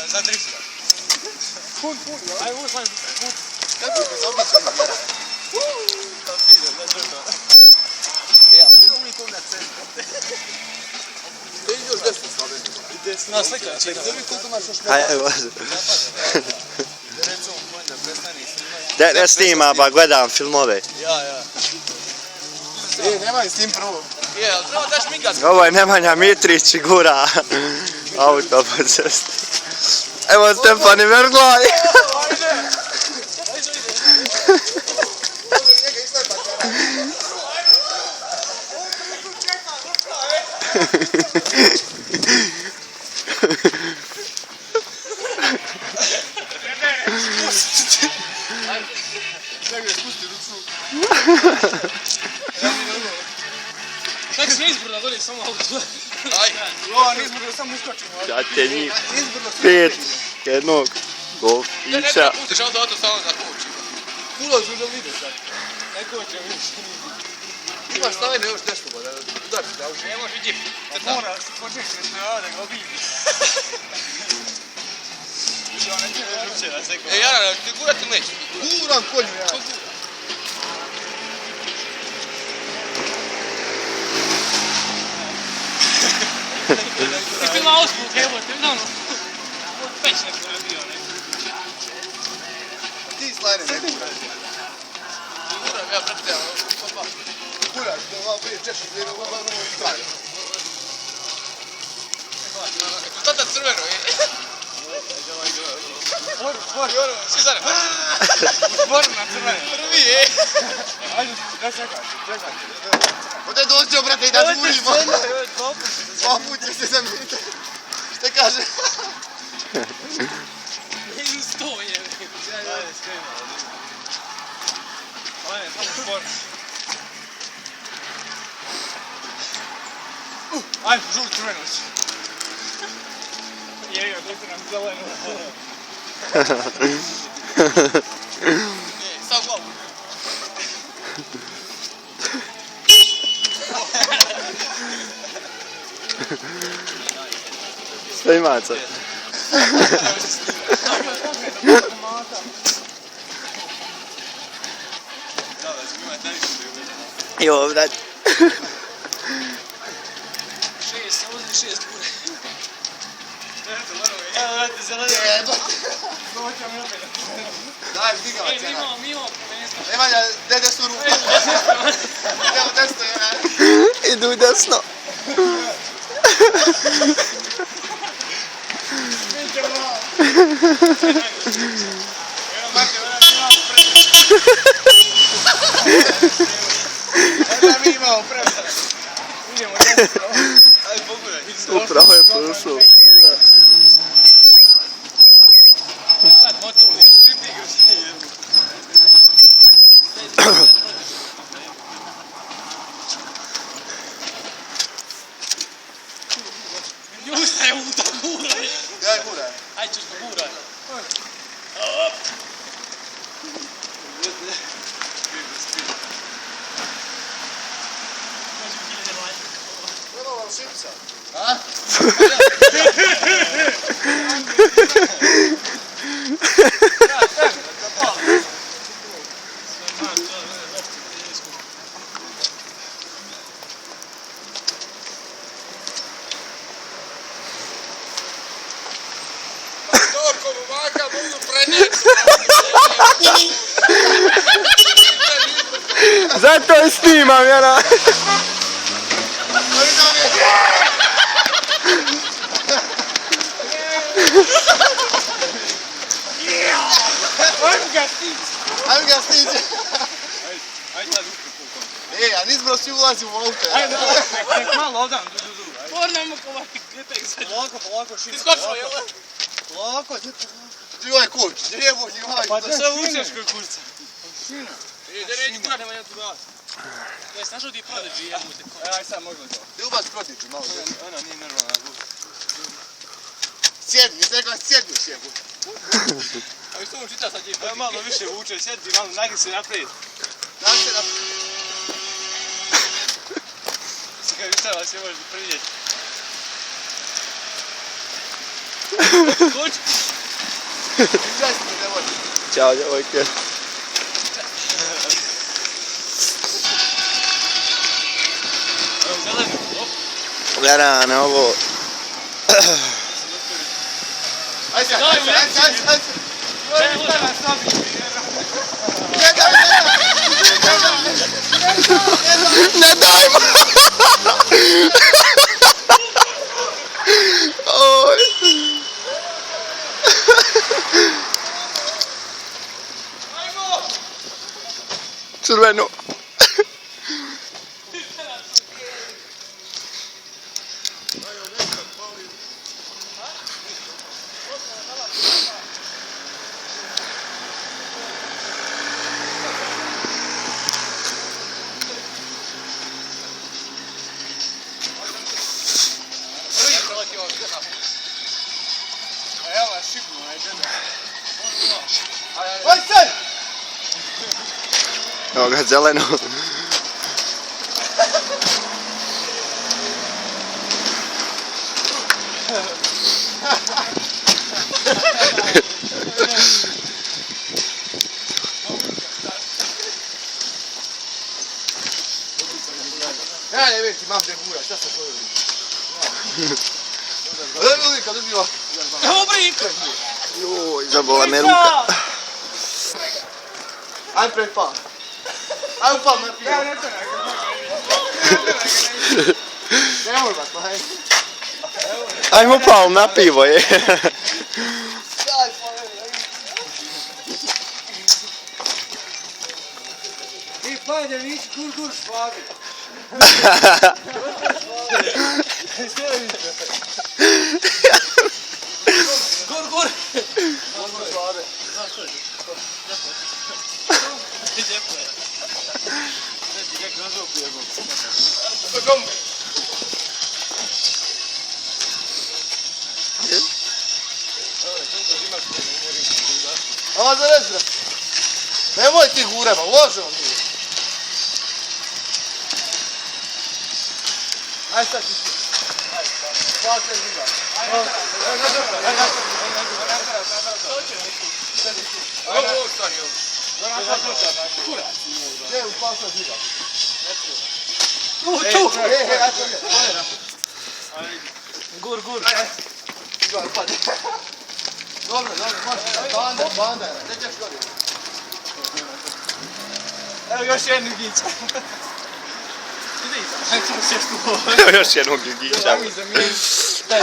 za 300. Pun, aj ovo sam pun. Kako bi se obično vjera? Da fide, da drža. Ja, prvo mi to na centru. Ti još desno stavljeni. Na slika čekam. Da vi koliko imaš još Aj, može. Recimo, moj da prestani snimati. Ne snima, ba gledam filmove. Ja. Nemaj s tim prvo. Je, ali treba daš migat. Ovo je Nemanja Mitrić i gura auto po cesti. Evo Stefani Verglaj. Čak se izbrda dolje samo auto. Aj, ovo nizbrda samo uskočimo. Ja te njih 5 jednog golfića. Ne pustiš auto samo za koči. Uložu da vide sad. Ne koče više. Imaš stavljene još nešto, da udariš da auto. Ne može džip. Mora se početi da ga vidi. E, Jana, ti gurati neće. Guram konju ja. Ti filma usput, evo te, ono, od peć neko je bio, ne? Ti slajne ne guraš. Guram ja, brate, ali, Guraš, da ovo prije češiš, da ovo i kraj. Tata crveno je. Bor, svi zare. Bor na crveno. Prvi je. Ajde, da čekaj. Ode dođe, brate, i da zvužimo. Dva put će se zamijeniti. Šta kaže? Ili 100 je. Ajde, skrenimo. Ajde, samo bor. Ajde, žul crveno će. Jevi ga, dojte nam zeleno. Sam glavu. Sve imaca. I ovdje. 6 bude. Evo, vrati, zeleno. Dođe mi opet. Daj, stigala Ej, cena. mi imamo prvenstvo. Nemanja, gdje desnu ruku? Evo desno je. Idu desno. Da mi imamo prevrat. Idemo desno. Ajde, pogledaj. Upravo je prošao. Sad motor, štripi ga se jedu. Justa je uta guraj. Daj, guraj. Ajde ćeš da guraj. Treba vam šipca. A? Torko, momaka, mogu prenijeti. Zato je snimam, Jana. Ajde ga stići. Ajde ga stići. Ajde sad ušli pukon. A nizbro svi ulazi u auto. Ajde, nek malo odam, du. Pornemo kovati, gdje se. Polako, šipka. Iskočilo, jel? Polako, ti ovaj koč, lijevo i ovaj. Pa da sve učeš koji kurca. Da neći kurat, nema jedan tu glas. Jesi našao ti Prodigy, jebute. Aj sad možemo to. Ti ubac Prodigy malo. Ona nije normalna. Sjedni, nisam rekao sjedni još jebute. A vi što čita sad je Prodigy? Malo više vuče, sjedi malo, nagri se naprijed. Nagri se naprijed. Si ga višava se možeš pridjeti. Kuć! Česti, nemoj. Ćao, djevojke. Evo, zeleni, op. Verane, ovo... Ajde, Daj, ajde, uleci. ajde. Čekaj, može. Ne dajmo! Oj. Crveno. Evo, šipnu, ajde. Oj, sad! Evo ga, zeleno. Ja ne već, imam te gura, šta se to ljudi? Evo ljudi, kad ubiva. Evo, brik! Joj, zabola me ruka. Ajde pred pa. Ajde upal na pivo. Nemoj vas, pa hajde. Ajmo pal na pivo, je. Daj, pa Ti pajde nisi kur švabi. Gur, gur! Lijepo je. Ti ga kroz oku jebo. Kom? Ovo za rezra. Nemoj ti gurema, lože on ti. Ajde sad ti. Ajde, hvala te zima. Ovo stani, ovo. Gdje upal sad zima? Tu! Gur, gur. Igor, padi. Dobro, može. Banda je. Gdje ćeš gori? Evo još jednu gića. Ide iza. Ajde, još tu. Evo još jednog gigića. Daj.